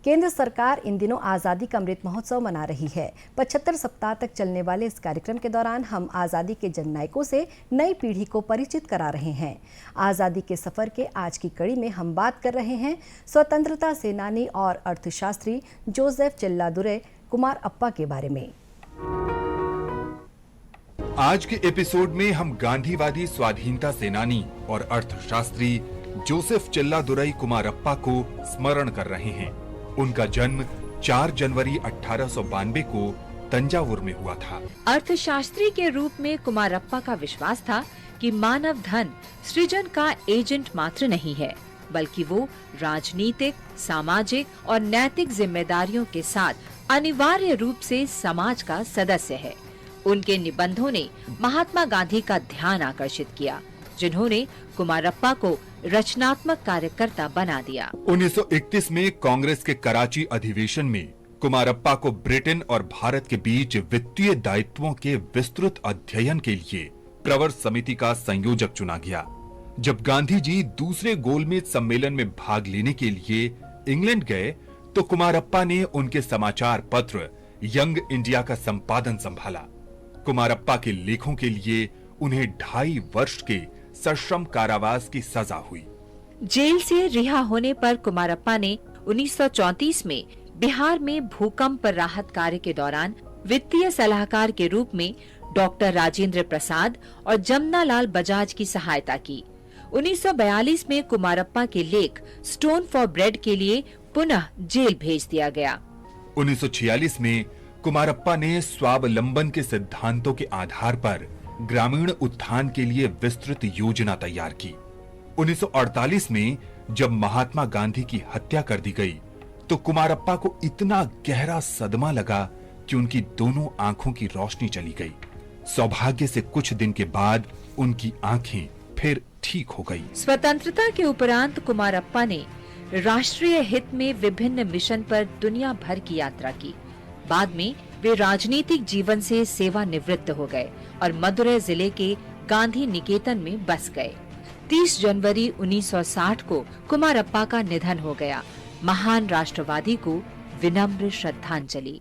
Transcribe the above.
केंद्र सरकार इन दिनों आज़ादी का अमृत महोत्सव मना रही है। 75 सप्ताह तक चलने वाले इस कार्यक्रम के दौरान हम आज़ादी के जननायकों से नई पीढ़ी को परिचित करा रहे हैं। आज़ादी के सफर के आज की कड़ी में हम बात कर रहे हैं स्वतंत्रता सेनानी और अर्थशास्त्री जोसेफ चेल्लादुरै कुमारअप्पा के बारे में। आज के एपिसोड में हम गांधीवादी स्वाधीनता सेनानी और अर्थशास्त्री जोसेफ चेल्लादुरै कुमारअप्पा को स्मरण कर रहे हैं। उनका जन्म 4 जनवरी 1892 को तंजावुर में हुआ था। अर्थशास्त्री के रूप में कुमारअप्पा का विश्वास था कि मानव धन सृजन का एजेंट मात्र नहीं है, बल्कि वो राजनीतिक, सामाजिक और नैतिक जिम्मेदारियों के साथ अनिवार्य रूप से समाज का सदस्य है। उनके निबंधों ने महात्मा गांधी का ध्यान आकर्षित किया, जिन्होंने कुमारअप्पा को रचनात्मक कार्यकर्ता बना दिया। 1931 में कांग्रेस के कराची अधिवेशन में कुमारअप्पा को ब्रिटेन और भारत के बीच वित्तीय दायित्वों के विस्तृत अध्ययन के लिए प्रवर समिति का संयोजक चुना गया। जब गांधी जी दूसरे गोलमेज सम्मेलन में भाग लेने के लिए इंग्लैंड गए तो कुमारअप्पा ने उनके समाचार पत्र यंग इंडिया का संपादन संभाला। कुमारअप्पा के लेखों के लिए उन्हें 2.5 वर्ष के सश्रम कारावास की सजा हुई। जेल से रिहा होने पर कुमारअप्पा ने 1934 में बिहार में भूकंप राहत कार्य के दौरान वित्तीय सलाहकार के रूप में डॉक्टर राजेंद्र प्रसाद और जमनालाल बजाज की सहायता की। 1942 में कुमारअप्पा के लेख स्टोन फॉर ब्रेड के लिए पुनः जेल भेज दिया गया। 1946 में कुमारअप्पा ने स्वावलंबन के सिद्धांतों के आधार पर ग्रामीण उत्थान के लिए विस्तृत योजना तैयार की। 1948 में जब महात्मा गांधी की हत्या कर दी गई तो कुमारअप्पा को इतना गहरा सदमा लगा कि उनकी दोनों आंखों की रोशनी चली गई। सौभाग्य से कुछ दिन के बाद उनकी आंखें फिर ठीक हो गई। स्वतंत्रता के उपरांत कुमारअप्पा ने राष्ट्रीय हित में विभिन्न मिशन पर दुनिया भर की यात्रा की। बाद में वे राजनीतिक जीवन से सेवानिवृत्त हो गए और मदुरै जिले के गांधी निकेतन में बस गए। 30 जनवरी 1960 को कुमारअप्पा का निधन हो गया। महान राष्ट्रवादी को विनम्र श्रद्धांजलि।